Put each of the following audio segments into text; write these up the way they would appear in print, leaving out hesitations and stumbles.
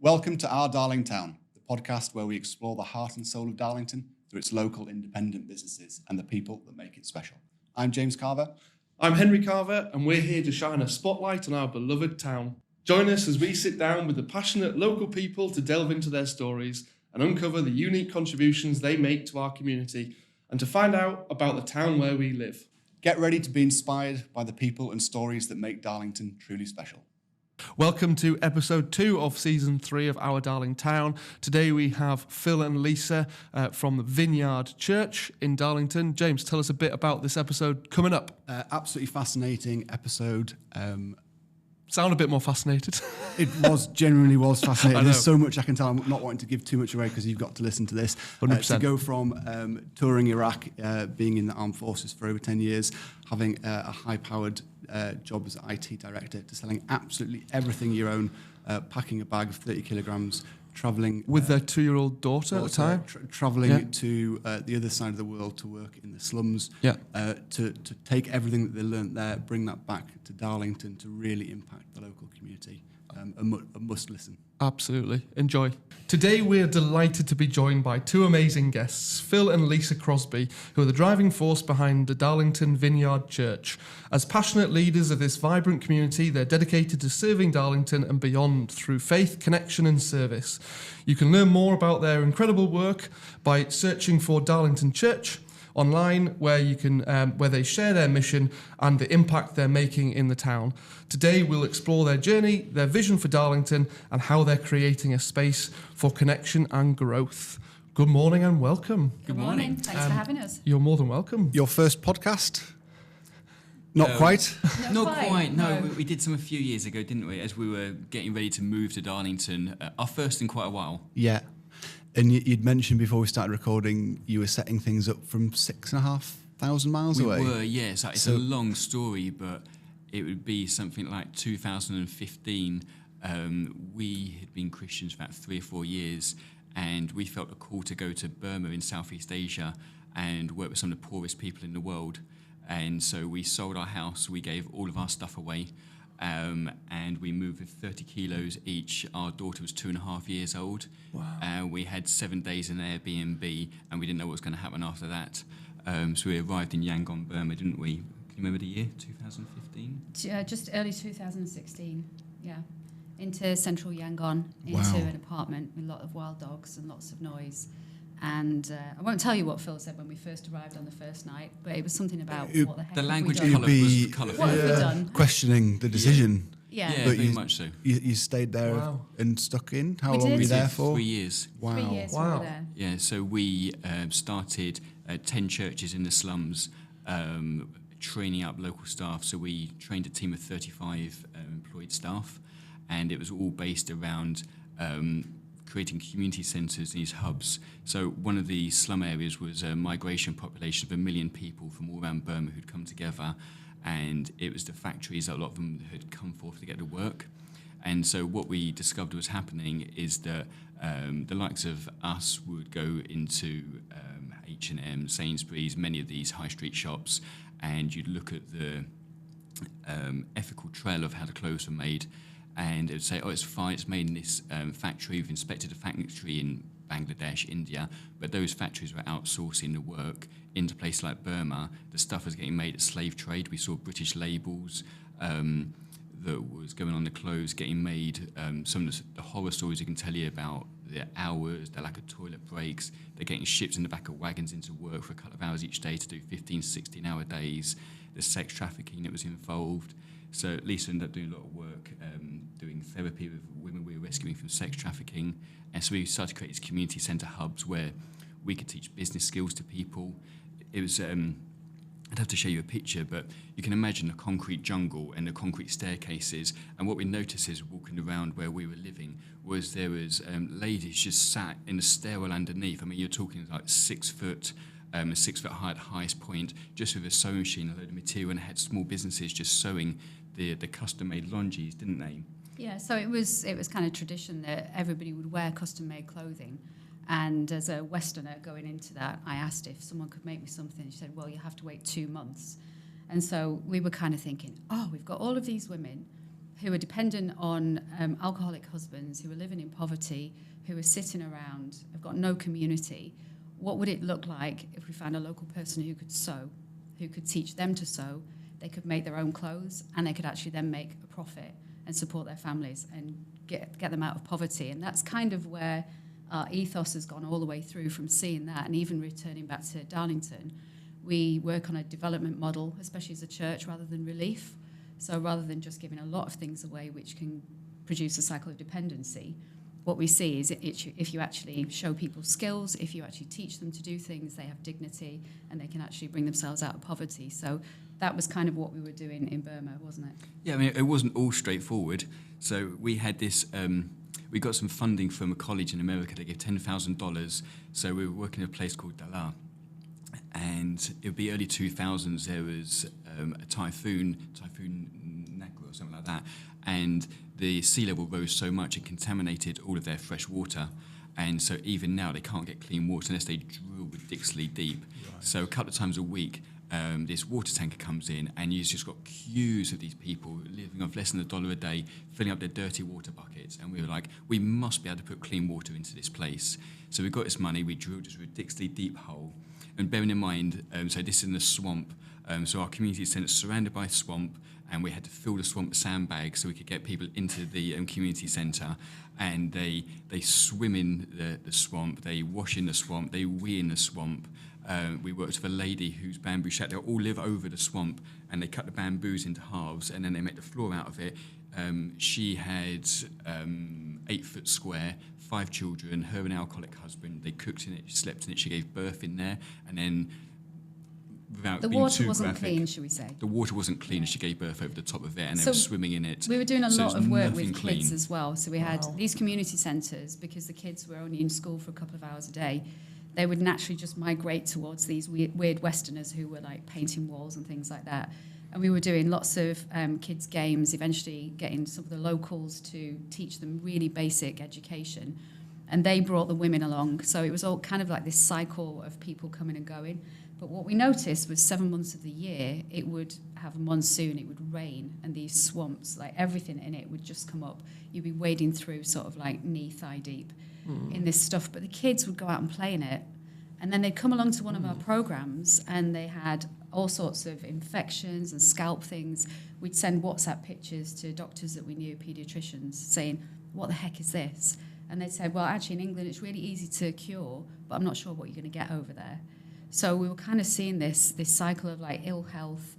Welcome to Our Darlingtown, the podcast where we explore the heart and soul of Darlington through its local independent businesses and the people that make it special. I'm James Carver. I'm Henry Carver, and we're here to shine a spotlight on our beloved town. Join us as we sit down with the passionate local people to delve into their stories and uncover the unique contributions they make to our community and to find out about the town where we live. Get ready to be inspired by the people and stories that make Darlington truly special. Welcome to episode 2 of season 3 of Our Darlingtown. Today we have Phil and Lisa from the Vineyard Church in Darlington. James, tell us a bit about this episode coming up. Absolutely fascinating episode. Sound a bit more fascinated. It genuinely was fascinating. There's so much I can tell. I'm not wanting to give too much away because you've got to listen to this. 100%. To go from touring Iraq, being in the armed forces for over 10 years, having a high-powered job as IT director, to selling absolutely everything you own, packing a bag of 30 kilograms, travelling... With their 2-year-old daughter at the time? Travelling to the other side of the world to work in the slums, to take everything that they learnt there, bring that back to Darlington to really impact the local community. A must listen. Absolutely. Enjoy. Today we're delighted to be joined by 2 amazing guests, Phil and Lisa Crosby, who are the driving force behind the Darlington Vineyard Church. As passionate leaders of this vibrant community, they're dedicated to serving Darlington and beyond through faith, connection and service. You can learn more about their incredible work by searching for Darlington Church online, where they share their mission and the impact they're making in the town. Today we'll explore their journey, their vision for Darlington, and how they're creating a space for connection and growth. Good morning and welcome. Good morning. Thanks for having us. You're more than welcome. Your first podcast? Not quite? Not quite. No. We did some a few years ago, didn't we? As we were getting ready to move to Darlington. Our first in quite a while. Yeah. And you'd mentioned before we started recording, you were setting things up from 6,500 miles away. We were, yes. It's a long story, but it would be something like 2015. We had been Christians for about 3 or 4 years, and we felt a call to go to Burma in Southeast Asia and work with some of the poorest people in the world. And so we sold our house, we gave all of our stuff away, and we moved with 30 kilos each. Our daughter was 2.5 years old. Wow. We had 7 days in Airbnb, and we didn't know what was going to happen after that. So we arrived in Yangon, Burma, didn't we? Can you remember the year, 2015? Just early 2016, yeah. Into central Yangon, into an apartment with a lot of wild dogs and lots of noise. And I won't tell you what Phil said when we first arrived on the first night, but it was something about what the heck the have language we done? was colourful. What have we done? Questioning the decision. Yeah, but very much so. You stayed there and stuck in? How long did. were you there for? 3 years. Wow. 3 years we were there. Yeah, so we started 10 churches in the slums, training up local staff. So we trained a team of 35 employed staff, and it was all based around creating community centres, these hubs. So one of the slum areas was a migration population of 1 million people from all around Burma who'd come together, and it was the factories that a lot of them had come forth to get to work. And so what we discovered was happening is that the likes of us would go into H&M, Sainsbury's, many of these high street shops, and you'd look at the ethical trail of how the clothes were made, and it would say, oh, it's fine, it's made in this factory. We've inspected a factory in Bangladesh, India, but those factories were outsourcing the work into places like Burma. The stuff was getting made at slave trade. We saw British labels that was going on the clothes getting made. Some of the horror stories I can tell you about the hours, the lack of toilet breaks. They're getting shipped in the back of wagons into work for a couple of hours each day to do 15, 16-hour days. The sex trafficking that was involved. So Lisa ended up doing a lot of work, doing therapy with women we were rescuing from sex trafficking. And so we started to create these community centre hubs where we could teach business skills to people. It was, I'd have to show you a picture, but you can imagine a concrete jungle and the concrete staircases. And what we noticed is walking around where we were living was there was ladies just sat in the stairwell underneath. I mean, you're talking like 6 foot, 6 foot high at highest point, just with a sewing machine, a load of material, and had small businesses just sewing the custom-made lingeries, didn't they? Yeah, so it was kind of tradition that everybody would wear custom-made clothing. And as a Westerner going into that, I asked if someone could make me something. She said, well, you have to wait 2 months. And so we were kind of thinking, oh, we've got all of these women who are dependent on alcoholic husbands, who are living in poverty, who are sitting around, have got no community. What would it look like if we found a local person who could sew, who could teach them to sew, they could make their own clothes, and they could actually then make a profit and support their families and get them out of poverty? And that's kind of where our ethos has gone all the way through, from seeing that, and even returning back to Darlington. We work on a development model, especially as a church, rather than relief. So rather than just giving a lot of things away which can produce a cycle of dependency, what we see is if you actually show people skills, if you actually teach them to do things, they have dignity and they can actually bring themselves out of poverty. So that was kind of what we were doing in Burma, wasn't it? Yeah, I mean, it wasn't all straightforward. So we had this, we got some funding from a college in America. They gave $10,000. So we were working at a place called Dalar. And it would be early 2000s, there was a typhoon Nagua or something like that. And the sea level rose so much it contaminated all of their fresh water. And so even now they can't get clean water unless they drill ridiculously deep. Right. So a couple of times a week, this water tanker comes in, and you've just got queues of these people living off less than $1 a day, filling up their dirty water buckets. And we were like, we must be able to put clean water into this place. So we got this money, we drilled this ridiculously deep hole. And bearing in mind, so this is in the swamp, so our community centre is surrounded by swamp, and we had to fill the swamp with sandbags so we could get people into the community centre. And they swim in the swamp, they wash in the swamp, they wee in the swamp. We worked with a lady whose bamboo shack, they all live over the swamp, and they cut the bamboos into halves, and then they make the floor out of it. She had 8 foot square, 5 children, her and an alcoholic husband. They cooked in it, slept in it, she gave birth in there, and then without the being water too wasn't graphic, clean, should we say? the water wasn't clean, and she gave birth over the top of it, and they So were swimming in it. We were doing a So lot there's of work nothing with kids clean. as well. So we had these community centres, because the kids were only in school for a couple of hours a day. They would naturally just migrate towards these weird Westerners who were like painting walls and things like that. And we were doing lots of kids' games, eventually getting some of the locals to teach them really basic education. And they brought the women along. So it was all kind of like this cycle of people coming and going. But what we noticed was 7 months of the year, it would have a monsoon, it would rain, and these swamps, like everything in it would just come up. You'd be wading through sort of like knee-thigh deep in this stuff. But the kids would go out and play in it. And then they'd come along to one of our programs, and they had all sorts of infections and scalp things. We'd send WhatsApp pictures to doctors that we knew, pediatricians, saying, what the heck is this? And they'd say, well, actually in England it's really easy to cure, but I'm not sure what you're going to get over there. So we were kind of seeing this cycle of like ill health,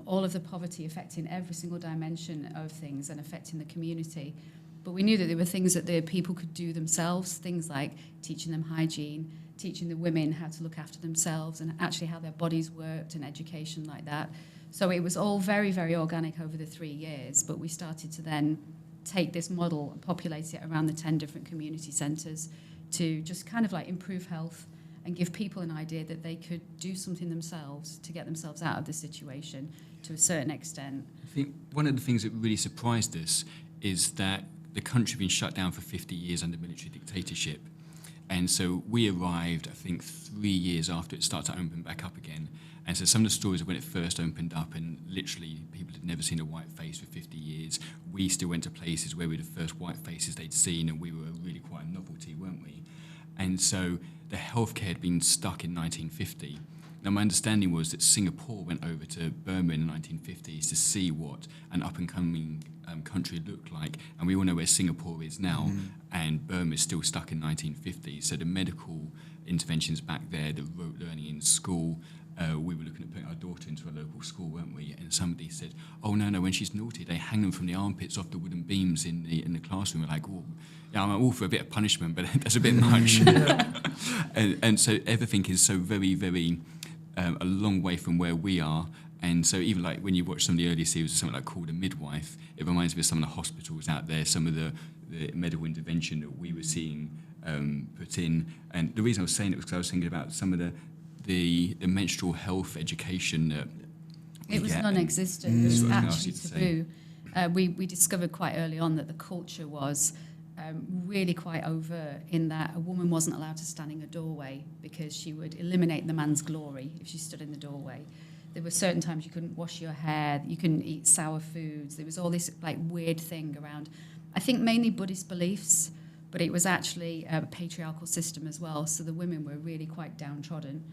all of the poverty affecting every single dimension of things and affecting the community. But we knew that there were things that the people could do themselves, things like teaching them hygiene, teaching the women how to look after themselves and actually how their bodies worked, and education like that. So it was all very, very organic over the 3 years, but we started to then take this model and populate it around the 10 different community centres to just kind of like improve health and give people an idea that they could do something themselves to get themselves out of the situation to a certain extent. I think one of the things that really surprised us is that the country had been shut down for 50 years under military dictatorship. And so we arrived, I think, 3 years after it started to open back up again. And so some of the stories of when it first opened up, and literally people had never seen a white face for 50 years. We still went to places where we were the first white faces they'd seen, and we were really quite a novelty, weren't we? And so the healthcare had been stuck in 1950. Now, my understanding was that Singapore went over to Burma in the 1950s to see what an up-and-coming country looked like. And we all know where Singapore is now, and Burma is still stuck in 1950s. So the medical interventions back there, the rote learning in school, we were looking at putting our daughter into a local school, weren't we? And somebody said, oh, no, when she's naughty, they hang them from the armpits off the wooden beams in the classroom. We're like, oh, yeah, I'm all for a bit of punishment, but that's a bit much. and so everything is so very, very a long way from where we are. And so even like when you watch some of the early series of something like Called a Midwife, it reminds me of some of the hospitals out there, some of the medical intervention that we were seeing put in. And the reason I was saying it was because I was thinking about some of the menstrual health education that it was non-existent. It was actually taboo. We discovered quite early on that the culture was really quite overt in that a woman wasn't allowed to stand in a doorway because she would eliminate the man's glory if she stood in the doorway. there were certain times you couldn't wash your hair, you couldn't eat sour foods. There was all this like weird thing around, I think mainly Buddhist beliefs, but it was actually a patriarchal system as well. So the women were really quite downtrodden.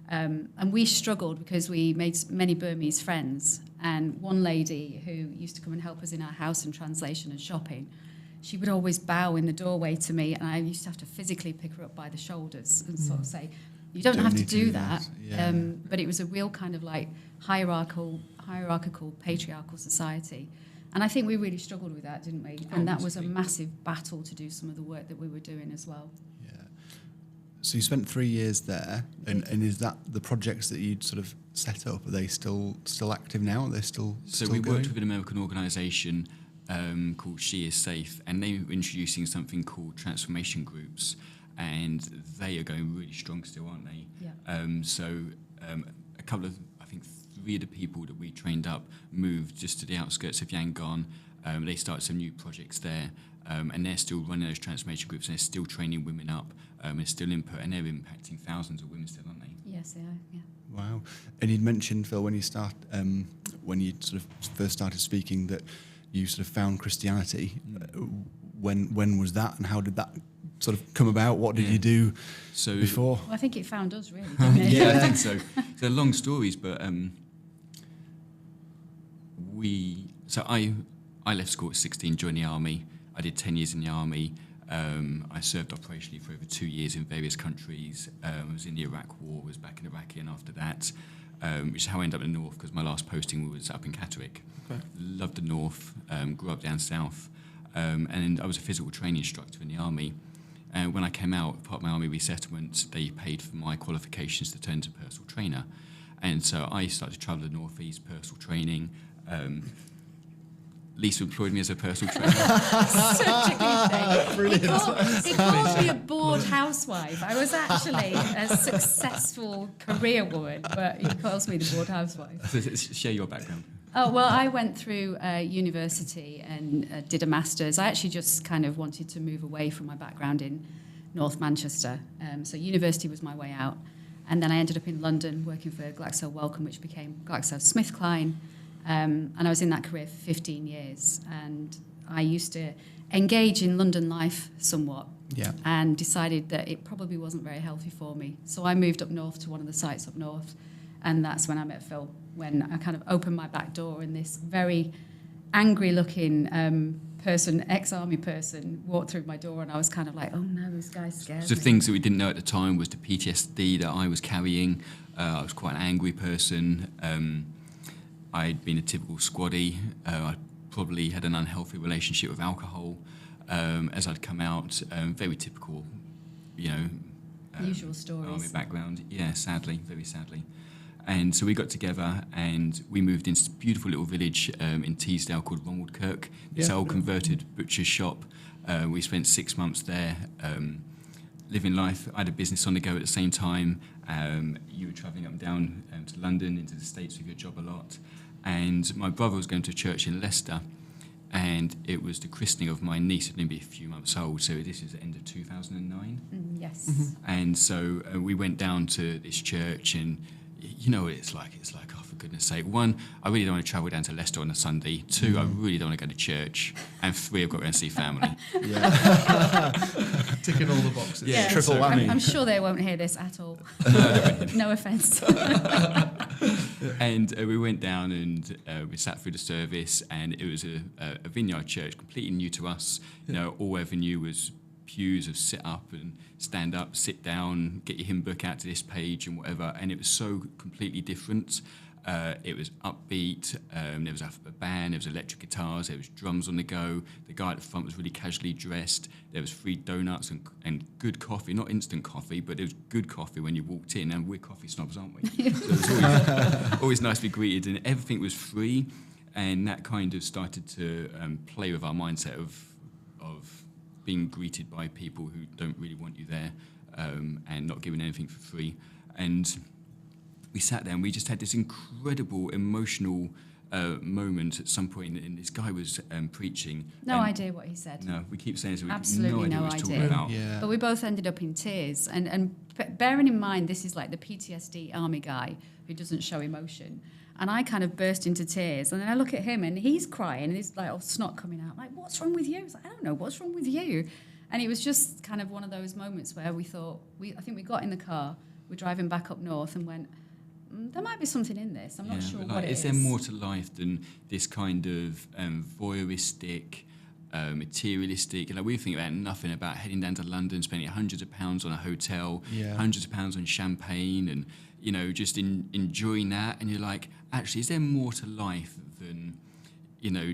And we struggled because we made many Burmese friends. And one lady who used to come and help us in our house and translation and shopping, she would always bow in the doorway to me, and I used to have to physically pick her up by the shoulders and sort of say, you don't have to do that. Yeah. But it was a real kind of like hierarchical, patriarchal society. And I think we really struggled with that, didn't we? And that was a massive battle to do some of the work that we were doing as well. Yeah. So you spent 3 years there, and is that the projects that you'd sort of set up? Are they still active now? Are they still We going? worked with an American organisation called She Is Safe, and they were introducing something called transformation groups, and they are going really strong still, aren't they? Yeah. A couple of, I think 3 of the people that we trained up moved just to the outskirts of Yangon. They started some new projects there, and they're still running those transformation groups, and they're still training women up, and still input, and they're impacting thousands of women still, aren't they? Yes, they are, yeah. Wow. And you'd mentioned, Phil, when you sort of first started speaking, that you sort of found Christianity. When was that, and how did that sort of come about? What did you do before? Well, I think it found us, really, didn't it? Yeah, I think so. They're long stories, but I left school at 16, joined the army. I did 10 years in the army. I served operationally for over 2 years in various countries. I was in the Iraq War, was back in Iraq again after that, which is how I ended up in the north, because my last posting was up in Catterick. Okay. Loved the north, grew up down south, and I was a physical training instructor in the army. And when I came out, part of my army resettlement, they paid for my qualifications to turn into personal trainer. And so I started to travel the northeast, personal training. Lisa employed me as a personal trainer. Such a good thing. Brilliant. He called me a bored housewife. I was actually a successful career woman, but he calls me the bored housewife. Share your background. Oh, well, I went through university and did a master's. I actually just kind of wanted to move away from my background in North Manchester. So university was my way out. And then I ended up in London working for Glaxo Wellcome, which became GlaxoSmithKline. And I was in that career for 15 years. And I used to engage in London life somewhat. Yeah. And decided that it probably wasn't very healthy for me. So I moved up north to one of the sites up north. And that's when I met Phil, when I kind of opened my back door and this very angry-looking person, ex-army person, walked through my door, and I was kind of like, oh no, this guy scares So me. things that we didn't know at the time was the PTSD that I was carrying. I was quite an angry person. I'd been a typical squaddy. I probably had an unhealthy relationship with alcohol as I'd come out. Very typical, Usual stories. army background. Yeah, sadly, very sadly. And so we got together and we moved into this beautiful little village in Teesdale called Ronald Kirk. It's an old converted butcher's shop. We spent 6 months there living life. I had a business on the go at the same time. You were travelling up and down to London, into the States with your job a lot. And my brother was going to a church in Leicester, and it was the christening of my niece, who'd only be a few months old, so this is the end of 2009. Yes. And so we went down to this church, and you know what it's like, oh, for goodness sake. 1, I really don't want to travel down to Leicester on a Sunday. 2, I really don't want to go to church. And 3, I've got to go and see family. Ticking all the boxes. Yeah. Triple whammy. I'm sure they won't hear this at all. No offence. And we went down and we sat through the service, and it was a vineyard church, completely new to us. You know, all we ever knew was pews of sit up and stand up, sit down, get your hymn book out to this page and whatever. And it was so completely different. It was upbeat. There was a band. There was electric guitars. There was drums on the go. The guy at the front was really casually dressed. There was free donuts and good coffee, not instant coffee, but it was good coffee when you walked in. And we're coffee snobs, aren't we? So it was always nice to be greeted, and everything was free. And that kind of started to play with our mindset of being greeted by people who don't really want you there, and not giving anything for free. And we sat there and we just had this incredible emotional moment at some point, and this guy was preaching. No idea what he said. No, we keep saying this, we Absolutely have no idea no what he's idea. talking about. Yeah. But we both ended up in tears. And bearing in mind, this is like the PTSD army guy who doesn't show emotion. And I kind of burst into tears. And then I look at him and he's crying and he's like, snot coming out. I'm like, what's wrong with you? He's like, I don't know, what's wrong with you? And it was just kind of one of those moments where we thought, I think we got in the car, we're driving back up north and went, there might be something in this. I'm not sure what it is. Is there more to life than this kind of voyeuristic, materialistic? Like, we think about nothing about heading down to London, spending hundreds of pounds on a hotel, hundreds of pounds on champagne, and just enjoying that. And you're like, actually, is there more to life than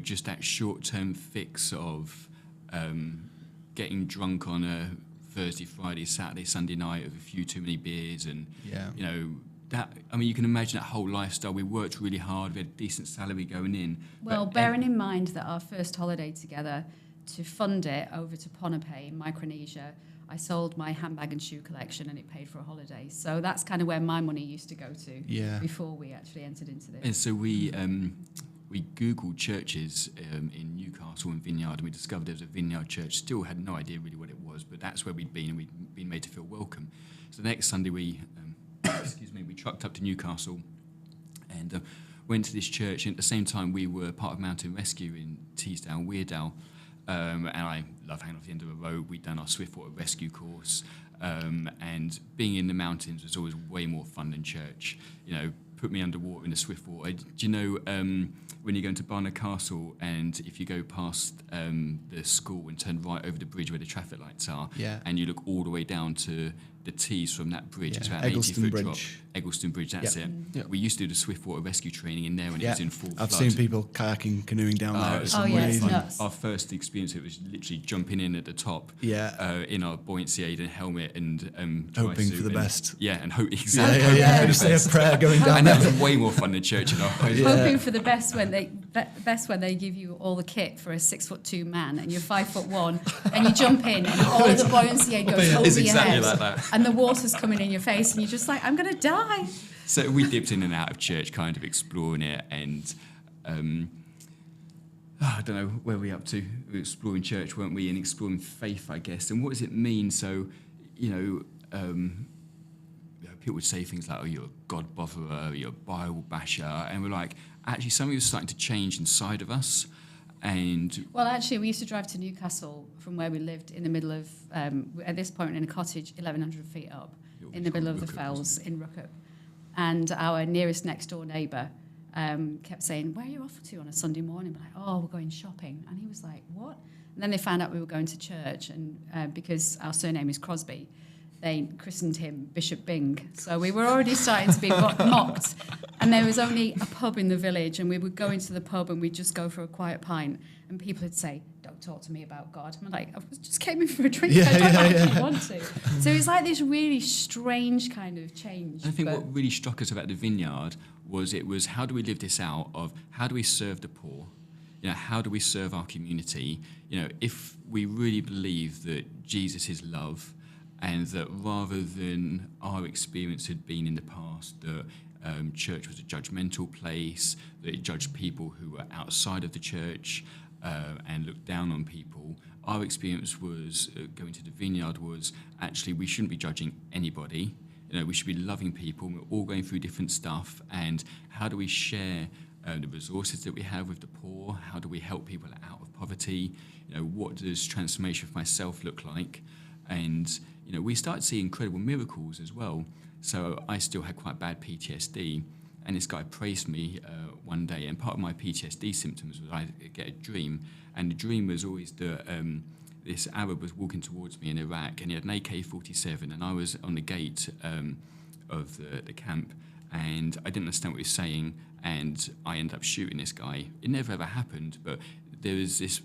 just that short-term fix of getting drunk on a Thursday, Friday, Saturday, Sunday night with a few too many beers, and that, you can imagine that whole lifestyle. We worked really hard. We had a decent salary going in. Well, bearing in mind that our first holiday together, to fund it over to Ponape in Micronesia, I sold my handbag and shoe collection and it paid for a holiday. So that's kind of where my money used to go to before we actually entered into this. And so we Googled churches in Newcastle and Vineyard, and we discovered there was a Vineyard Church. Still had no idea really what it was, but that's where we'd been, and we'd been made to feel welcome. So the next Sunday we we trucked up to Newcastle and went to this church. And at the same time, we were part of Mountain Rescue in Teesdale, Weardale. And I love hanging off the end of a road. We'd done our Swiftwater rescue course. And being in the mountains was always way more fun than church. Put me underwater in the Swiftwater. Do you know when you go into Barnard Castle, and if you go past the school and turn right over the bridge where the traffic lights are, and you look all the way down to the Tees from that bridge, it's about an 80-foot drop. Eggleston Bridge, that's it. Yep. We used to do the Swiftwater rescue training in there when it was in full flood. I've seen people kayaking, canoeing down there. It's amazing. Nuts. Our first experience, it was literally jumping in at the top, in our buoyancy aid and helmet, and hoping for the best. Yeah, and exactly. Yeah. Just say a prayer going down. And that was way more fun than church in our eyes. Hoping for the best when they give you all the kit for a 6'2" man and you're 5'1", and you jump in and all of the buoyancy aid goes over your head, like that. and the water's coming in your face, and you're just like, I'm gonna die. So we dipped in and out of church, kind of exploring it, and I don't know where we're up to. We were exploring church, weren't we, and exploring faith, I guess. And what does it mean? So, people would say things like, "Oh, you're a God botherer, you're a Bible basher," and we're like, actually, something was starting to change inside of us. And well, actually, we used to drive to Newcastle from where we lived in the middle of, at this point, in a cottage 1,100 feet up, in the middle of the fells in Rookup. And our nearest next door neighbour kept saying, "Where are you off to on a Sunday morning?" We're like, "Oh, we're going shopping." And he was like, "What?" And then they found out we were going to church, and because our surname is Crosby, they christened him Bishop Bing. So we were already starting to be mocked. And there was only a pub in the village, and we would go into the pub and we'd just go for a quiet pint, and people would say, "Don't talk to me about God." And I'm like, "I just came in for a drink. I don't actually want to." So it was like this really strange kind of change. I think what really struck us about the Vineyard was how do we live this out of how do we serve the poor? How do we serve our community? If we really believe that Jesus is love, and that rather than our experience had been in the past that church was a judgmental place, that it judged people who were outside of the church and looked down on people, our experience was going to the Vineyard was actually we shouldn't be judging anybody. We should be loving people. We're all going through different stuff, and how do we share the resources that we have with the poor? How do we help people out of poverty? What does transformation for myself look like? And we started seeing incredible miracles as well. So I still had quite bad PTSD, and this guy praised me one day, and part of my PTSD symptoms was I get a dream, and the dream was always that this Arab was walking towards me in Iraq, and he had an AK-47, and I was on the gate of the camp, and I didn't understand what he was saying, and I ended up shooting this guy. It never ever happened, but there was this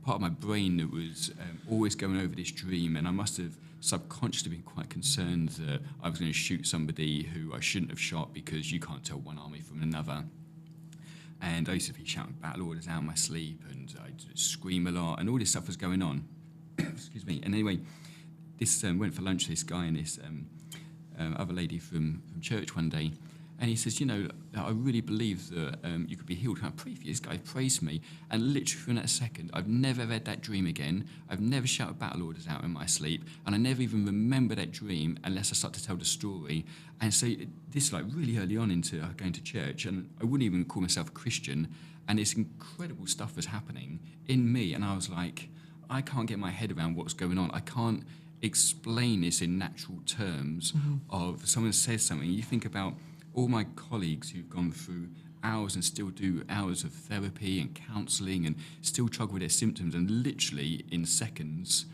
part of my brain that was always going over this dream, and I must have subconsciously been quite concerned that I was going to shoot somebody who I shouldn't have shot because you can't tell one army from another. And I used to be shouting battle orders out of my sleep, and I'd scream a lot, and all this stuff was going on. Excuse me. And anyway, this went for lunch, this guy and this other lady from church one day, And he says, I really believe that you could be healed. Can I pray for you? This guy prays for me. And literally in that second, I've never ever had that dream again. I've never shouted battle orders out in my sleep. And I never even remember that dream unless I start to tell the story. And so this is really early on into going to church. And I wouldn't even call myself a Christian. And this incredible stuff was happening in me. And I was like, I can't get my head around what's going on. I can't explain this in natural terms of someone says something. You think about all my colleagues who've gone through hours and still do hours of therapy and counselling and still struggle with their symptoms, and literally in seconds,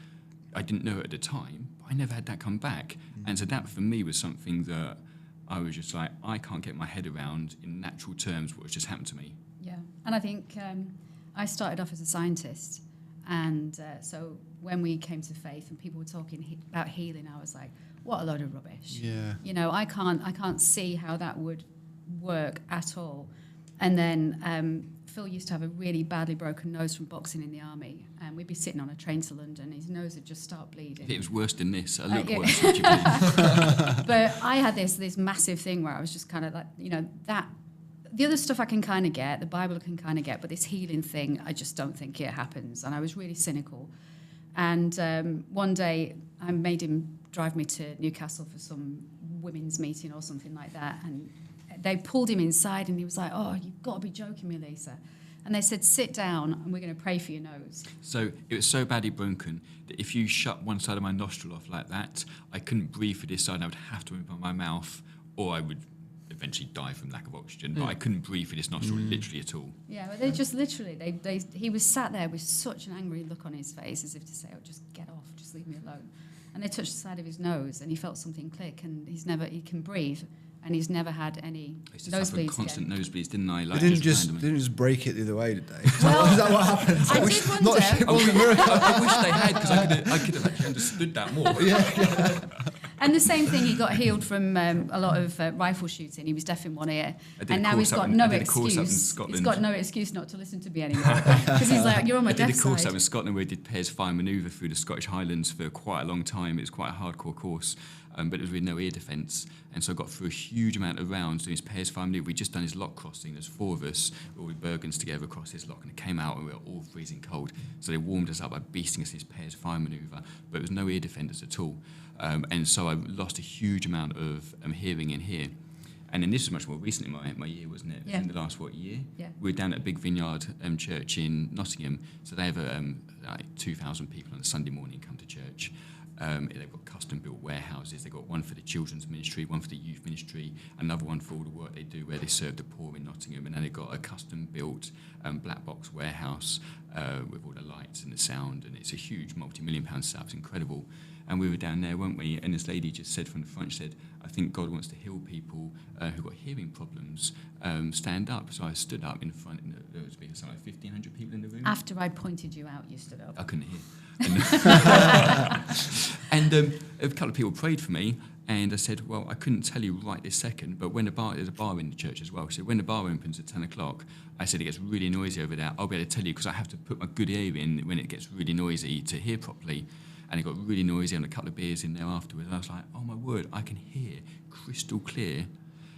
I didn't know it at the time, but I never had that come back. And so that for me was something that I was just like, I can't get my head around in natural terms what has just happened to me. Yeah, and I think I started off as a scientist, and so when we came to faith and people were talking about healing, I was like, what a load of rubbish. Yeah. I can't see how that would work at all. And then Phil used to have a really badly broken nose from boxing in the army, and we'd be sitting on a train to London, his nose would just start bleeding. It was worse than this. I look yeah. worse, would you believe? But I had this massive thing where I was just kind of like, that the other stuff I can kind of get, the Bible I can kind of get, but this healing thing, I just don't think it happens. And I was really cynical. And one day I made him drive me to Newcastle for some women's meeting or something like that. And they pulled him inside and he was like, oh, you've got to be joking me, Lisa. And they said, sit down and we're going to pray for your nose. So it was so badly broken that if you shut one side of my nostril off like that, I couldn't breathe for this side. I would have to open my mouth, or I would eventually die from lack of oxygen. But I couldn't breathe for this nostril literally at all. Yeah, but they just literally, he was sat there with such an angry look on his face, as if to say, oh, just get off, just leave me alone. And they touched the side of his nose and he felt something click, and he can breathe. And he's never had any I used to suffer nosebleeds constant again. nosebleeds, didn't I? They didn't just randomly. break it the other way, did they? Well, Is that what happened? I did wonder. I wish they had, because I could have actually understood that more. And the same thing, he got healed from a lot of rifle shooting. He was deaf in one ear, and now he's got no excuse. He's got no excuse not to listen to me anymore, because he's like, you're on my deaf I did a course side. out in Scotland where we did pairs fire manoeuvre through the Scottish Highlands for quite a long time. It was quite a hardcore course, but it was with no ear defence. And so I got through a huge amount of rounds doing his pairs fire manoeuvre. We'd just done his lock crossing. There's 4 of us, all with Bergens together across his lock, and it came out and we were all freezing cold. So they warmed us up by beasting us his pairs fire manoeuvre, but there was no ear defenders at all. And so I lost a huge amount of hearing in here. And then this was much more recent in my year, wasn't it? Yeah. In the last, year? Yeah. We were down at a big Vineyard Church in Nottingham. So they have like 2,000 people on a Sunday morning come to church. They've got custom-built warehouses. They've got one for the children's ministry, one for the youth ministry, another one for all the work they do where they serve the poor in Nottingham. And then they've got a custom-built black box warehouse with all the lights and the sound. And it's a huge multi-million-pound setup. It's incredible. And we were down there, weren't we? And this lady just said from the front, she said, I think God wants to heal people who've got hearing problems. Stand up. So I stood up in front. There was like 1,500 people in the room. After I'd pointed you out, you stood up. I couldn't hear. And a couple of people prayed for me, and I said, well, I couldn't tell you right this second, but when there's a bar in the church as well, so when the bar opens at 10 o'clock, I said, it gets really noisy over there. I'll be able to tell you because I have to put my good ear in when it gets really noisy to hear properly. And it got really noisy and a couple of beers in there afterwards. And I was like, oh my word, I can hear crystal clear.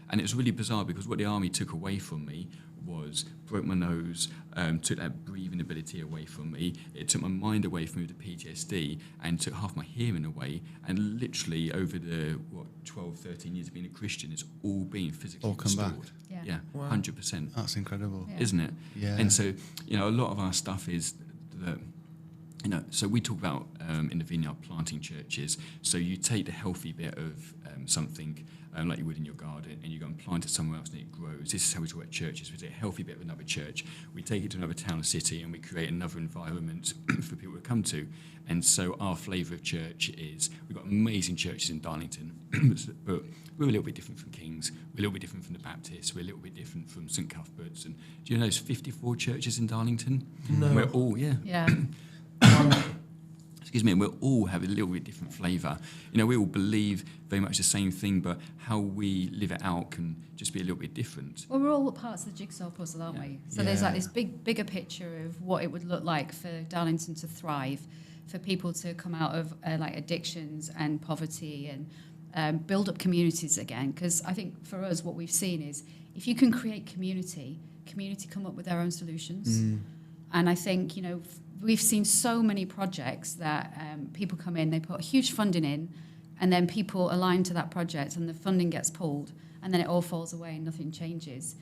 And it was really bizarre because what the army took away from me was broke my nose, took that breathing ability away from me. It took my mind away from me with the PTSD and took half my hearing away. And literally over the 12, 13 years of being a Christian, it's all been physically All come back. restored. Yeah. Wow. 100%. That's incredible. Yeah. Isn't it? Yeah. And so, a lot of our stuff is that, so we talk about in the Vineyard planting churches. So you take the healthy bit of something, like you would in your garden, and you go and plant it somewhere else and it grows. This is how we talk about churches. We take a healthy bit of another church, we take it to another town or city, and we create another environment for people to come to. And so our flavour of church is, we've got amazing churches in Darlington, but we're a little bit different from King's, we're a little bit different from the Baptists, we're a little bit different from St Cuthbert's. And do you know there's 54 churches in Darlington? No. And we're all, Yeah. excuse me, and we'll all have a little bit different flavour. We all believe very much the same thing, but how we live it out can just be a little bit different. Well, we're all parts of the jigsaw puzzle, aren't we? So there's like this bigger picture of what it would look like for Darlington to thrive, for people to come out of like addictions and poverty and build up communities again. Because I think for us, what we've seen is if you can create community come up with their own solutions. And I think, we've seen so many projects that people come in, they put huge funding in, and then people align to that project and the funding gets pulled, and then it all falls away and nothing changes.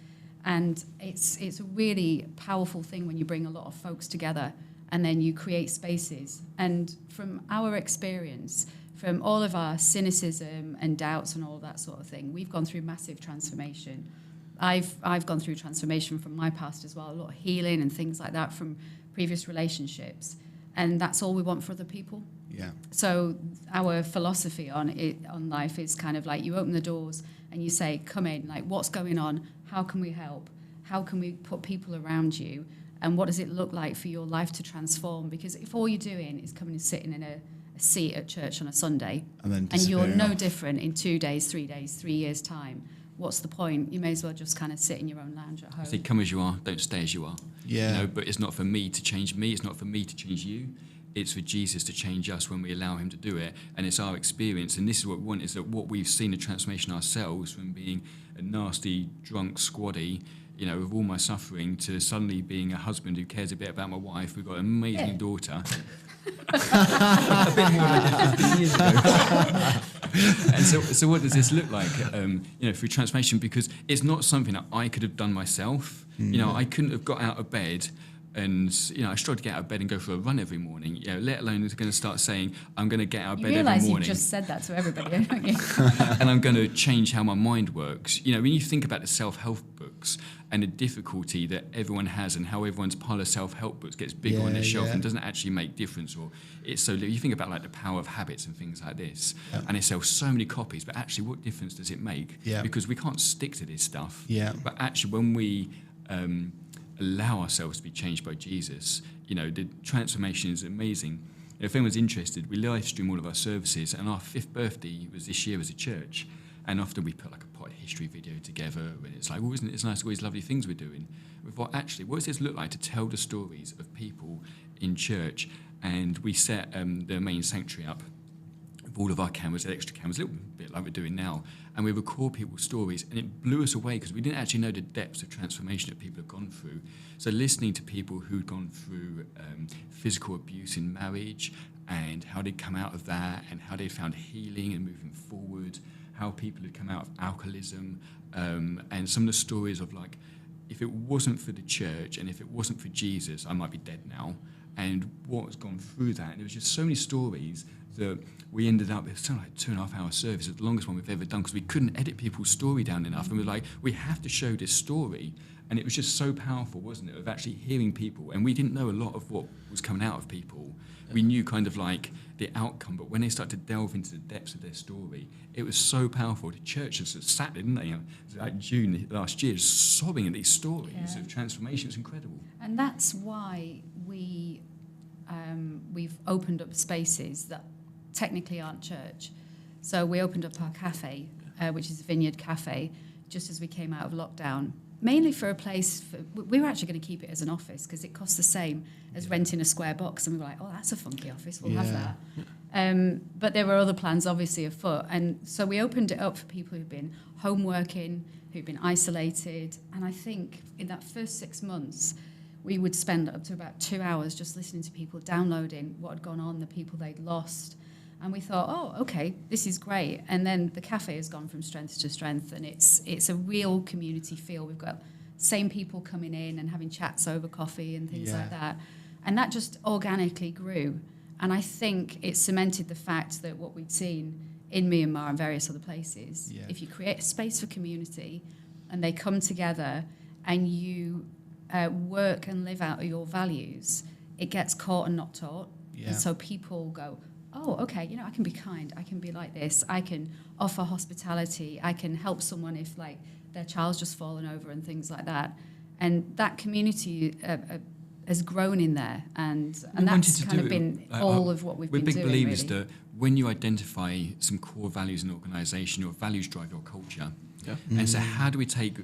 And it's a really powerful thing when you bring a lot of folks together and then you create spaces. And from our experience, from all of our cynicism and doubts and all that sort of thing, we've gone through massive transformation. I've gone through transformation from my past as well, a lot of healing and things like that from previous relationships. And that's all we want for other people. Yeah. So our philosophy on life is kind of like you open the doors and you say, come in, like what's going on? How can we help? How can we put people around you? And what does it look like for your life to transform? Because if all you're doing is coming and sitting in a seat at church on a Sunday and you're no different in 2 days, 3 days, 3 years' time, what's the point? You may as well just kind of sit in your own lounge at home. I say, come as you are, don't stay as you are. Yeah. But it's not for me to change me. It's not for me to change you. It's for Jesus to change us when we allow him to do it. And it's our experience. And this is what we want, is that what we've seen, the transformation ourselves from being a nasty, drunk squaddy, with all my suffering, to suddenly being a husband who cares a bit about my wife. We've got an amazing daughter. A bit more like 15 years ago. And so what does this look like, through transformation? Because it's not something that I could have done myself. I couldn't have got out of bed and, I struggled to get out of bed and go for a run every morning, let alone going to start saying, I'm going to get out of bed every morning. You realise you just said that to everybody, don't you? And I'm going to change how my mind works. When you think about the self-help books and the difficulty that everyone has and how everyone's pile of self-help books gets bigger on their shelf and doesn't actually make difference, or it's so you think about like the power of habits and things like this, and they sell so many copies, but actually what difference does it make? Because we can't stick to this stuff. But actually when we allow ourselves to be changed by Jesus, the transformation is amazing. If anyone's interested, we live stream all of our services, and our 5th birthday was this year as a church. And often we put like a potted history video together, and it's like, isn't it nice, all these lovely things we're doing? We thought, actually, what does this look like to tell the stories of people in church? And we set the main sanctuary up with all of our cameras, extra cameras, a little bit like we're doing now, and we record people's stories, and it blew us away because we didn't actually know the depths of transformation that people have gone through. So listening to people who'd gone through physical abuse in marriage and how they'd come out of that and how they'd found healing and moving forward, how people had come out of alcoholism, and some of the stories of like, if it wasn't for the church and if it wasn't for Jesus, I might be dead now. And what's gone through that. And there was just so many stories that we ended up, it was something like 2.5 hour service, it's the longest one we've ever done, because we couldn't edit people's story down enough. And we were like, we have to show this story. And it was just so powerful, wasn't it, of actually hearing people. And we didn't know a lot of what was coming out of people. We knew kind of like the outcome, but when they started to delve into the depths of their story, it was so powerful. The churches sat there, didn't they? Like June last year, sobbing at these stories of transformation. It was incredible. And that's why we've opened up spaces that technically aren't church. So we opened up our cafe, which is a Vineyard Cafe, just as we came out of lockdown, mainly for a place, we were actually going to keep it as an office because it costs the same as renting a square box. And we were like, oh, that's a funky office, we'll have that. But there were other plans obviously afoot. And so we opened it up for people who've been home working, who've been isolated. And I think in that first 6 months, we would spend up to about 2 hours just listening to people, downloading what had gone on, the people they'd lost. And we thought, oh, okay, this is great. And then the cafe has gone from strength to strength, and it's a real community feel. We've got same people coming in and having chats over coffee and things like that. And that just organically grew. And I think it cemented the fact that what we'd seen in Myanmar and various other places, if you create a space for community and they come together and you work and live out your values, it gets caught and not taught. And so people go, oh, okay, I can be kind, I can be like this, I can offer hospitality, I can help someone if like their child's just fallen over and things like that. And that community has grown in there, and that's kind of been all of what we've been doing. We're big believers really. that when you identify some core values in an organisation, your values drive your culture. And so how do we take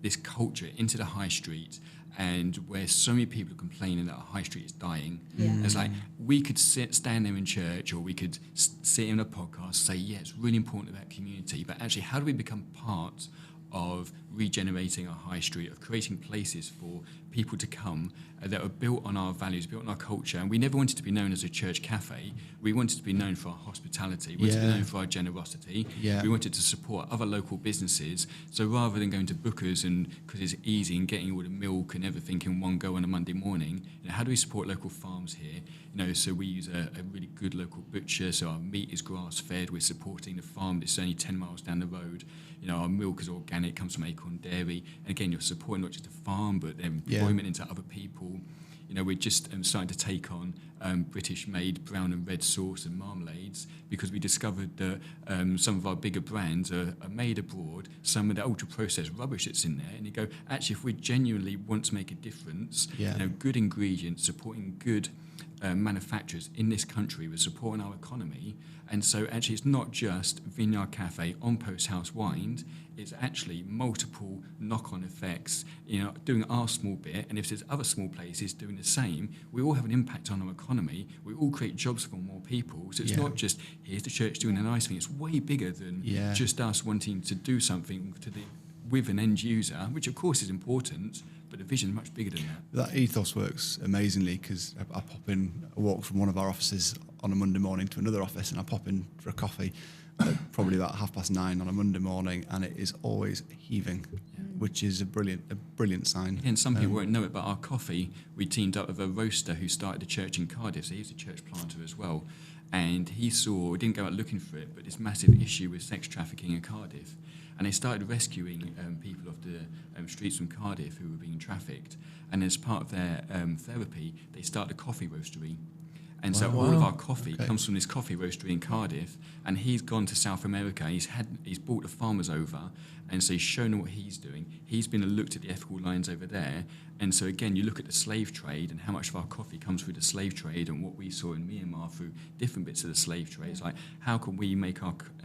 this culture into the high street and where so many people are complaining that our high street is dying. Yeah. It's like we could stand there in church, or we could sit in a podcast, say, yeah, it's really important about community, but actually, how do we become part of regenerating our high street, of creating places for people to come that are built on our values, built on our culture? And we never wanted to be known as a church cafe. We wanted to be known for our hospitality. We wanted to be known for our generosity. Yeah. We wanted to support other local businesses. So rather than going to Booker's and because it's easy and getting all the milk and everything in one go on a Monday morning, how do we support local farms here? So we use a really good local butcher. So our meat is grass fed. We're supporting the farm that's only 10 miles down the road. Our milk is organic, comes from Acorn Dairy. And again, you're supporting not just the farm, but employment into other people. We're just starting to take on British-made brown and red sauce and marmalades, because we discovered that some of our bigger brands are made abroad. Some of the ultra-processed rubbish that's in there, and you go, actually, if we genuinely want to make a difference, good ingredients, supporting good manufacturers in this country, we're supporting our economy. And so actually it's not just Vineyard Cafe on Post House Wind, it's actually multiple knock-on effects, doing our small bit, and if there's other small places doing the same, we all have an impact on our economy, we all create jobs for more people. So it's not just, here's the church doing a nice thing, it's way bigger than just us wanting to do something with an end user, which of course is important, but the vision is much bigger than that. That ethos works amazingly, because I pop in, I walk from one of our offices on a Monday morning to another office, and I pop in for a coffee at probably about 9:30 on a Monday morning, and it is always heaving, which is a brilliant sign. And some people won't know it, but our coffee, we teamed up with a roaster who started a church in Cardiff, so he's a church planter as well, and he didn't go out looking for it, but this massive issue with sex trafficking in Cardiff. And they started rescuing people off the streets from Cardiff who were being trafficked. And as part of their therapy, they started a coffee roastery. And so all of our coffee comes from this coffee roastery in Cardiff. And he's gone to South America. He's brought the farmers over, and so he's shown them what he's doing. He's been and looked at the ethical lines over there. And so again, you look at the slave trade and how much of our coffee comes through the slave trade, and what we saw in Myanmar through different bits of the slave trade. It's like, how can we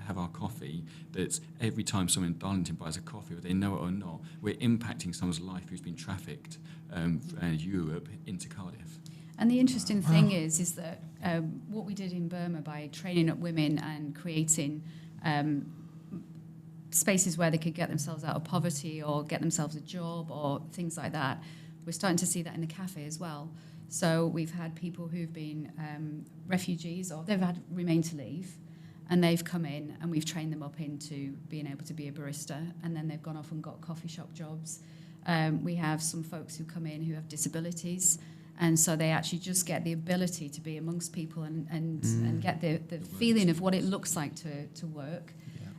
have our coffee that's every time someone in Darlington buys a coffee, whether they know it or not, we're impacting someone's life who's been trafficked Europe into Cardiff. And the interesting thing is that what we did in Burma by training up women and creating spaces where they could get themselves out of poverty or get themselves a job or things like that, we're starting to see that in the cafe as well. So we've had people who've been refugees, or they've had remain to leave, and they've come in and we've trained them up into being able to be a barista, and then they've gone off and got coffee shop jobs. We have some folks who come in who have disabilities, and so they actually just get the ability to be amongst people and get the feeling of what it looks like to work.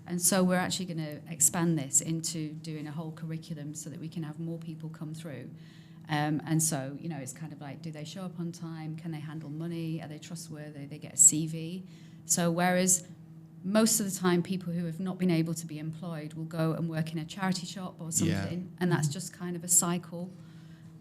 And so we're actually going to expand this into doing a whole curriculum so that we can have more people come through. And so, it's kind of like, do they show up on time? Can they handle money? Are they trustworthy? They get a CV. So whereas most of the time people who have not been able to be employed will go and work in a charity shop or something, and that's just kind of a cycle.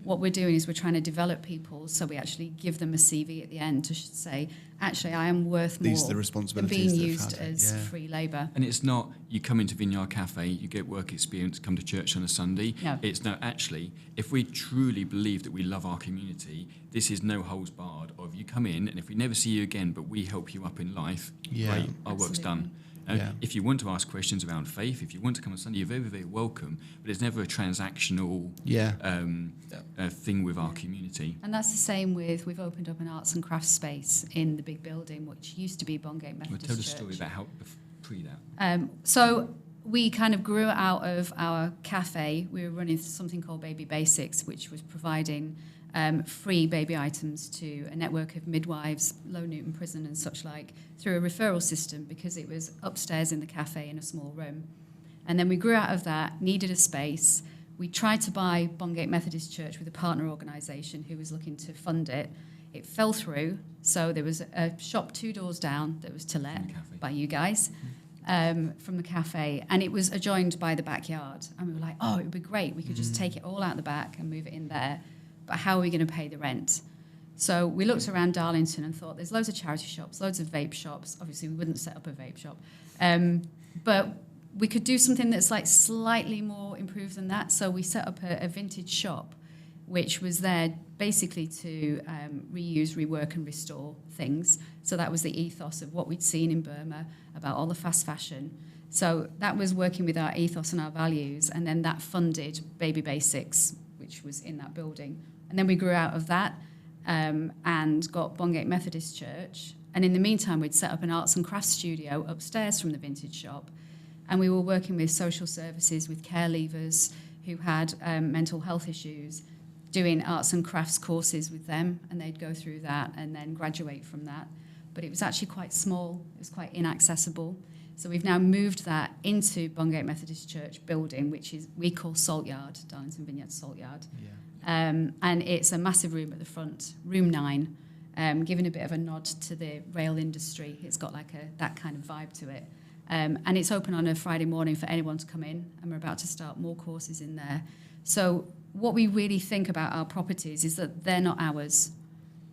What we're doing is we're trying to develop people, so we actually give them a CV at the end to say, actually, I am worth more than being used as free labour. And it's not, you come into Vineyard Cafe, you get work experience, come to church on a Sunday. No. It's no, actually, if we truly believe that we love our community, this is no holds barred. Or if you come in, and if we never see you again, but we help you up in life, great, our work's done. If you want to ask questions around faith, if you want to come on Sunday, you're very, very welcome. But it's never a transactional thing with our community. And that's the same we've opened up an arts and crafts space in the big building, which used to be Bongate Methodist Church. Tell the story about how pre that. So we kind of grew out of our cafe. We were running something called Baby Basics, which was providing free baby items to a network of midwives, Low Newton Prison and such like, through a referral system, because it was upstairs in the cafe in a small room. And then we grew out of that, needed a space. We tried to buy Bongate Methodist Church with a partner organisation who was looking to fund it. It fell through, so there was a shop 2 doors down that was to let by you guys from the cafe, and it was adjoined by the backyard. And we were like, it would be great. We could just take it all out the back and move it in there. But how are we going to pay the rent? So we looked around Darlington and thought, there's loads of charity shops, loads of vape shops. Obviously, we wouldn't set up a vape shop. But we could do something that's like slightly more improved than that. So we set up a vintage shop which was there basically to reuse, rework and restore things. So that was the ethos of what we'd seen in Burma about all the fast fashion. So that was working with our ethos and our values, and then that funded Baby Basics, which was in that building. And then we grew out of that and got Bongate Methodist Church. And in the meantime, we'd set up an arts and crafts studio upstairs from the vintage shop. And we were working with social services, with care leavers who had mental health issues, doing arts and crafts courses with them, and they'd go through that and then graduate from that. But it was actually quite small. It was quite inaccessible. So we've now moved that into Bongate Methodist Church building, which is we call Salt Yard, Darlington Vineyard Salt Yard. Yeah. And it's a massive room at the front, room 9, giving a bit of a nod to the rail industry. It's got like that kind of vibe to it. And it's open on a Friday morning for anyone to come in, and we're about to start more courses in there. So what we really think about our properties is that they're not ours.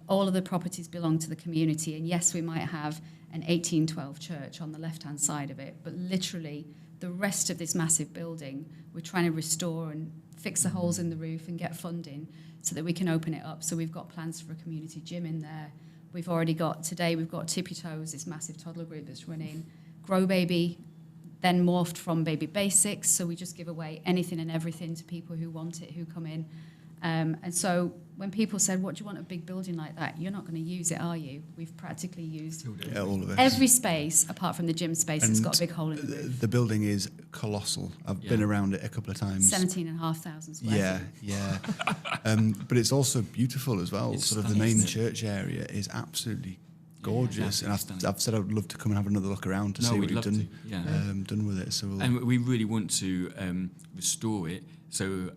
All of the properties belong to the community, and yes, we might have an 1812 church on the left-hand side of it, but literally the rest of this massive building, we're trying to restore and fix the holes in the roof and get funding so that we can open it up. So we've got plans for a community gym in there. We've got Tippy Toes, this massive toddler group that's running. Grow Baby, then morphed from Baby Basics, so we just give away anything and everything to people who want it, who come in. And so when people said, what do you want a big building like that? You're not going to use it, are you? We've practically used all of it. Every space, apart from the gym space, has got a big hole in the roof. The building is colossal. I've been around it a couple of times. 17,500 square feet. Yeah. But it's also beautiful as well. It's sort of the main church area is absolutely gorgeous, and I've said I'd love to come and have another look around to see what you've done with it. So and we really want to restore it. So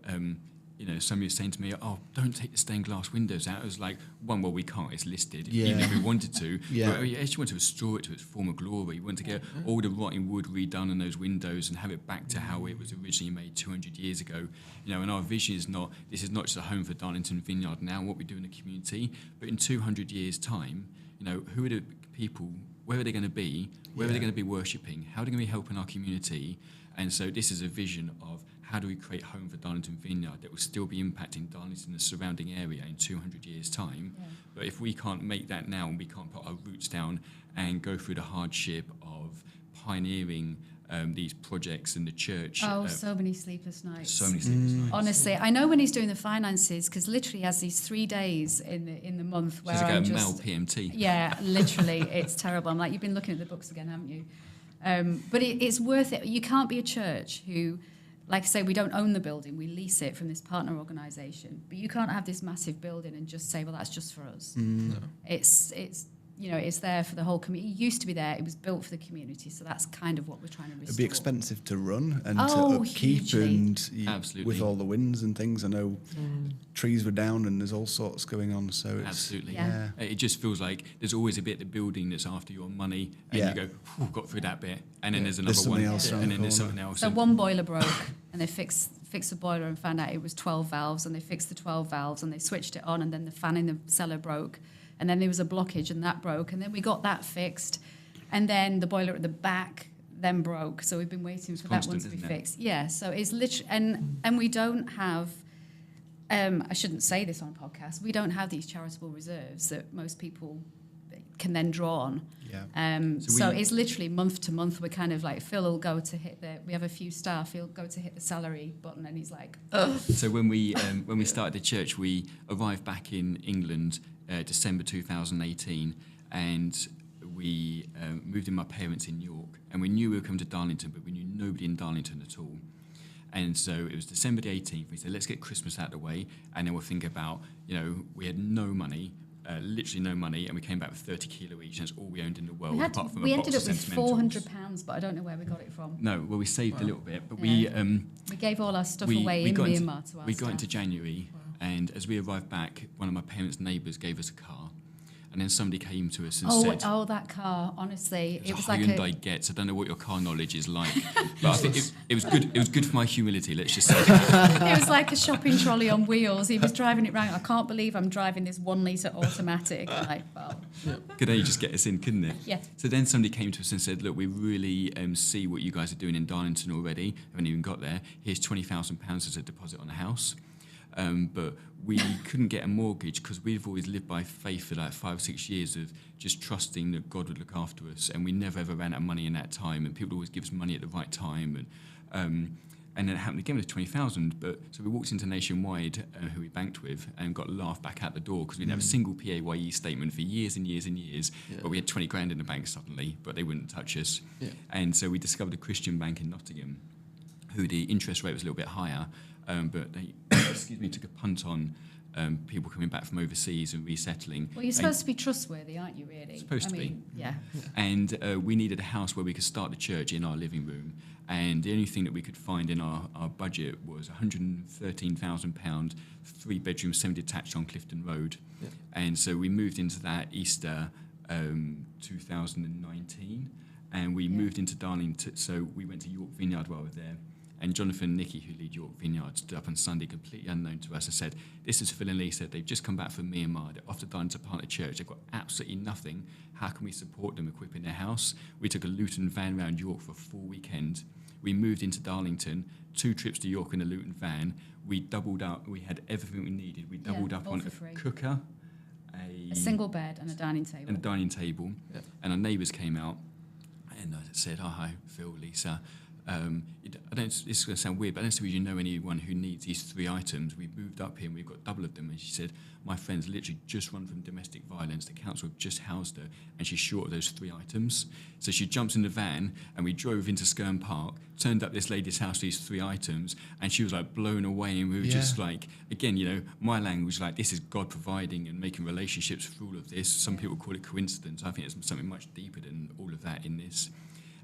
somebody was saying to me, "Oh, don't take the stained glass windows out." I was like, well, we can't. It's listed. Even if we wanted to, but we actually want to restore it to its former glory. We want to get all the rotting wood redone on those windows and have it back to how it was originally made 200 years ago. And our vision is this is not just a home for Darlington Vineyard now, what we do in the community, but in 200 years' time. Who are the people, where are they going to be, where are they going to be worshipping, how are they going to be helping our community? And so this is a vision of how do we create a home for Darlington Vineyard that will still be impacting Darlington and the surrounding area in 200 years' time. Yeah. But if we can't make that now and we can't put our roots down and go through the hardship of pioneering these projects in the church. So many sleepless nights. So many sleepless nights. Honestly, I know when he's doing the finances, because literally he has these 3 days in the month where I'm just... Mel PMT. Yeah, literally, it's terrible. I'm like, you've been looking at the books again, haven't you? But it's worth it. You can't be a church who, like I say, we don't own the building. We lease it from this partner organisation. But you can't have this massive building and just say, well, that's just for us. No. It's there for the whole community. It used to be there. It was built for the community. So that's kind of what we're trying to restore. It'd be expensive to run and to upkeep hugely. And with all the winds and things. I know trees were down and there's all sorts going on. So it's, absolutely. Yeah. It just feels like there's always a bit of the building that's after your money, and you go, got through that bit, and then there's another one, and then there's something else. So one boiler broke, and they fixed the boiler and found out it was 12 valves, and they fixed the 12 valves, and they switched it on, and then the fan in the cellar broke. And then there was a blockage and that broke. And then we got that fixed. And then the boiler at the back then broke. So we've been waiting for that one to be fixed. Yeah, so it's literally... And we don't have... I shouldn't say this on a podcast. We don't have these charitable reserves that most people can then draw on. Yeah. So it's literally month to month. We're kind of like, Phil will go to hit we have a few staff, he'll go to hit the salary button and he's like, ugh. So when we started the church, we arrived back in England December 2018, and we moved in my parents in York, and we knew we were coming to Darlington, but we knew nobody in Darlington at all. And so it was December the 18th, we said, let's get Christmas out of the way, and then we'll think about, we had no money, literally no money, and we came back with 30 kilo each, and that's all we owned in the world, apart from a box of sentimentals. We ended up with £400, but I don't know where we got it from. No, well, we saved a little bit, but we gave all our stuff away in Myanmar to our We got into January, and as we arrived back, one of my parents' neighbours gave us a car, and then somebody came to us and said... Oh, that car, honestly. It was like a Hyundai Getz. I don't know what your car knowledge is like, but I think it was good. It was good for my humility, let's just say that. It was like a shopping trolley on wheels. He was driving it around. I can't believe I'm driving this 1 litre automatic. Like, well... Could only just get us in, couldn't it? Yeah. So then somebody came to us and said, look, we really see what you guys are doing in Darlington already. Haven't even got there. Here's £20,000 as a deposit on a house. but we couldn't get a mortgage because we've always lived by faith for like 5 or 6 years of just trusting that God would look after us, and we never ever ran out of money in that time, and people always give us money at the right time, and then it happened again with 20,000. But so we walked into Nationwide, who we banked with, and got laughed back out the door because we didn't have a single PAYE statement for years and years and years. Yeah. But we had 20 grand in the bank suddenly, but they wouldn't touch us. Yeah. And so we discovered a Christian bank in Nottingham, who the interest rate was a little bit higher, but they took a punt on people coming back from overseas and resettling. Well, you're supposed to be trustworthy, aren't you, really? Supposed to be. Yeah. And we needed a house where we could start the church in our living room. And the only thing that we could find in our budget was £113,000, 3-bedroom, semi-detached on Clifton Road. Yeah. And so we moved into that Easter 2019. And we moved into Darlington. So we went to York Vineyard while we were there. And Jonathan and Nikki, who lead York Vineyard, stood up on Sunday, completely unknown to us, and said, "This is Phil and Lisa. They've just come back from Myanmar. They're off to Darlington Partner Church. They've got absolutely nothing. How can we support them equipping their house?" We took a Luton van around York for a full weekend. We moved into Darlington, 2 trips to York in a Luton van. We doubled up. We had everything we needed. We doubled up on a cooker, a single bed and a dining table. Yeah. And our neighbours came out and said, "Oh, hi, Phil, Lisa. It's going to sound weird, but I don't suppose you know anyone who needs these 3 items. We've moved up here and we've got double of them." And she said, "My friend's literally just run from domestic violence. The council have just housed her and she's short of those 3 items." So she jumps in the van and we drove into Skerne Park, turned up this lady's house, these 3 items, and she was like blown away. And we were just like, again, my language, like, this is God providing and making relationships through all of this. Some people call it coincidence. I think it's something much deeper than all of that in this.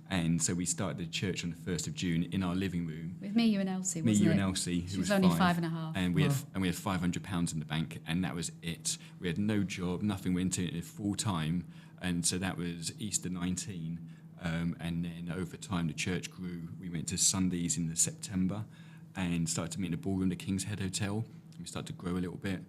And so we started the church on the 1st of June in our living room. With me, you and Elsie, wasn't it? Me, you and Elsie, who was only 5.5. And we had £500 in the bank, and that was it. We had no job, nothing. We went into it full time, and so that was Easter 19. And then over time, the church grew. We went to Sundays in September, and started to meet in the ballroom, the King's Head Hotel. And we started to grow a little bit.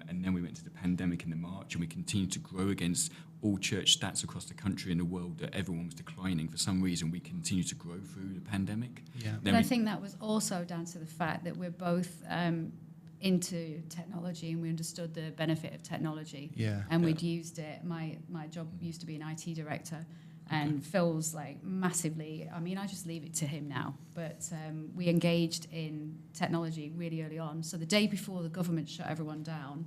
And then we went to the pandemic in the March, and we continued to grow against all church stats across the country and the world that everyone was declining. For some reason, we continued to grow through the pandemic. Yeah. But I think that was also down to the fact that we're both into technology, and we understood the benefit of technology. Yeah. And we'd used it. My job used to be an IT director. And Phil's like massively, I just leave it to him now, but we engaged in technology really early on. So the day before the government shut everyone down,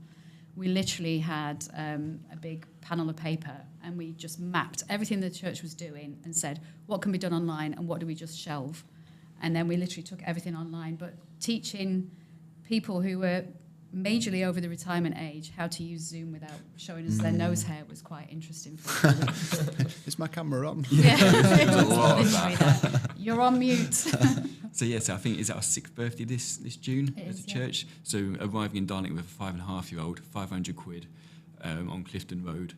we literally had a big panel of paper, and we just mapped everything the church was doing and said, what can be done online and what do we just shelve? And then we literally took everything online, but teaching people who were majorly over the retirement age how to use Zoom without showing us their nose hair was quite interesting for me. Is my camera on? Yeah, literally that. You're on mute. So I think it's our 6th birthday this June as a church. So arriving in Darlington with a 5.5-year-old, 500 quid on Clifton Road,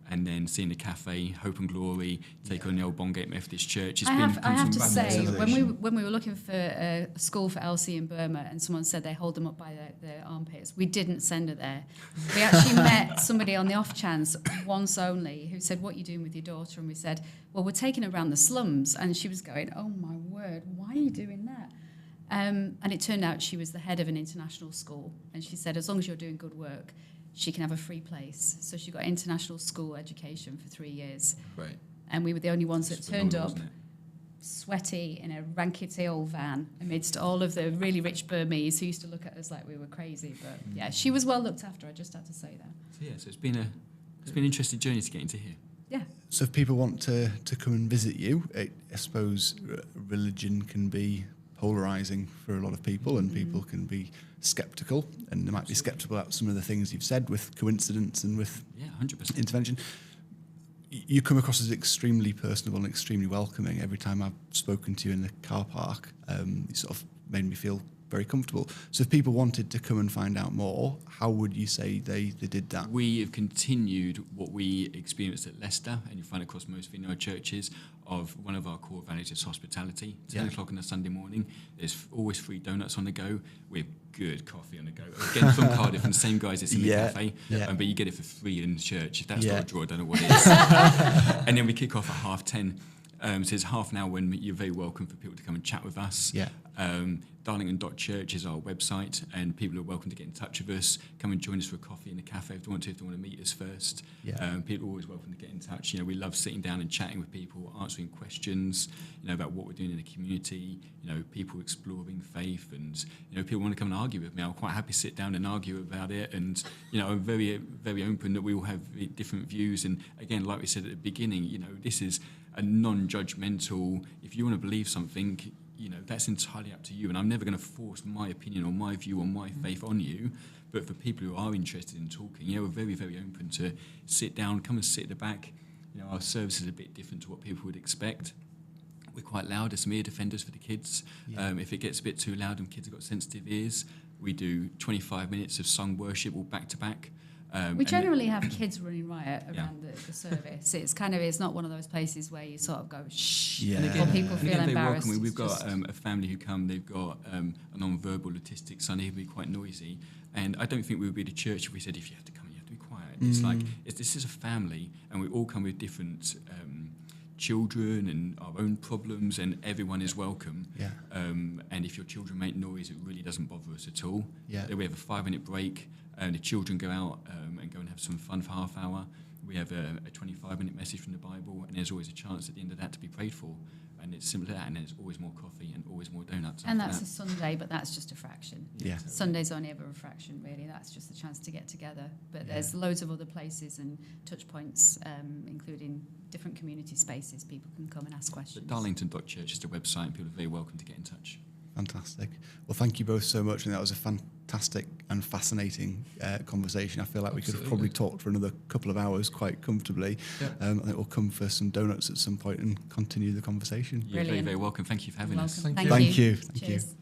and then seeing the cafe, Hope and Glory, take on the old Bongate Methodist Church. I have to say, when we were looking for a school for Elsie in Burma, and someone said they hold them up by their armpits, we didn't send her there. We actually met somebody on the off chance, once only, who said, "What are you doing with your daughter?" And we said, "Well, we're taking her around the slums." And she was going, "Oh my word, why are you doing that?" And it turned out she was the head of an international school, and she said, as long as you're doing good work, she can have a free place. So she got international school education for 3 years. Right. And we were the only ones that turned up sweaty in a rankety old van amidst all of the really rich Burmese who used to look at us like we were crazy. But yeah, she was well looked after. I just had to say that. So it's been an interesting journey to get into here. Yeah. So if people want to come and visit you, I suppose religion can be polarising for a lot of people, and people can be sceptical, and they might be sceptical about some of the things you've said with coincidence and with 100% intervention. You come across as extremely personable and extremely welcoming. Every time I've spoken to you in the car park, you sort of made me feel very comfortable. So if people wanted to come and find out more, how would you say they did that? We have continued what we experienced at Leicester, and you find across most vineyard churches, of one of our core values is hospitality. 10 o'clock on a Sunday morning, there's always free donuts on the go with good coffee on the go. Again, from Cardiff, and the same guys that's in the cafe, but you get it for free in church. If that's not a draw, I don't know what it is. And then we kick off at 10:30. So there's half an hour when you're very welcome for people to come and chat with us. Yeah. Darlington.church is our website, and people are welcome to get in touch with us. Come and join us for a coffee in the cafe if they want to meet us first. Yeah. People are always welcome to get in touch. We love sitting down and chatting with people, answering questions, about what we're doing in the community, people exploring faith, and, people want to come and argue with me. I'm quite happy to sit down and argue about it, and, I'm very, very open that we all have different views. And again, like we said at the beginning, this is a non-judgmental, if you want to believe something, that's entirely up to you. And I'm never going to force my opinion or my view or my faith on you. But for people who are interested in talking, we're very, very open to sit down, come and sit at the back. Our service is a bit different to what people would expect. We're quite loud as mere defenders for the kids. Yeah. If it gets a bit too loud and kids have got sensitive ears, we do 25 minutes of sung worship all back to back. We generally have kids running riot around the service. It's not one of those places where you sort of go shh, Yeah. or people And feel again, they're embarrassed. welcome. We've It's got a family who come. They've got a non-verbal autistic son. He'll be quite noisy, and I don't think we would be the church if we said if you have to come, you have to be quiet. It's like this is a family, and we all come with different children and our own problems, and everyone is welcome. Yeah. And if your children make noise, it really doesn't bother us at all. Yeah. We have a 5-minute break, and the children go out and go and have some fun for half hour. We have a 25-minute message from the Bible, and there's always a chance at the end of that to be prayed for. And it's simple as that, and there's always more coffee and always more donuts. And after that's that. a Sunday, but that's just a fraction. Yeah. Sunday's only ever a fraction, really. That's just a chance to get together. But there's loads of other places and touch points, including different community spaces. People can come and ask questions. Darlington.church is the website, and people are very welcome to get in touch. Fantastic. Well, thank you both so much. And that was a fantastic and fascinating conversation. I feel like we could have probably talked for another couple of hours quite comfortably. Yeah. I think we'll come for some donuts at some point and continue the conversation. You're very, Brilliant. very welcome. Thank you for having us. Welcome. Thank you. Thank you. Thank you. Cheers.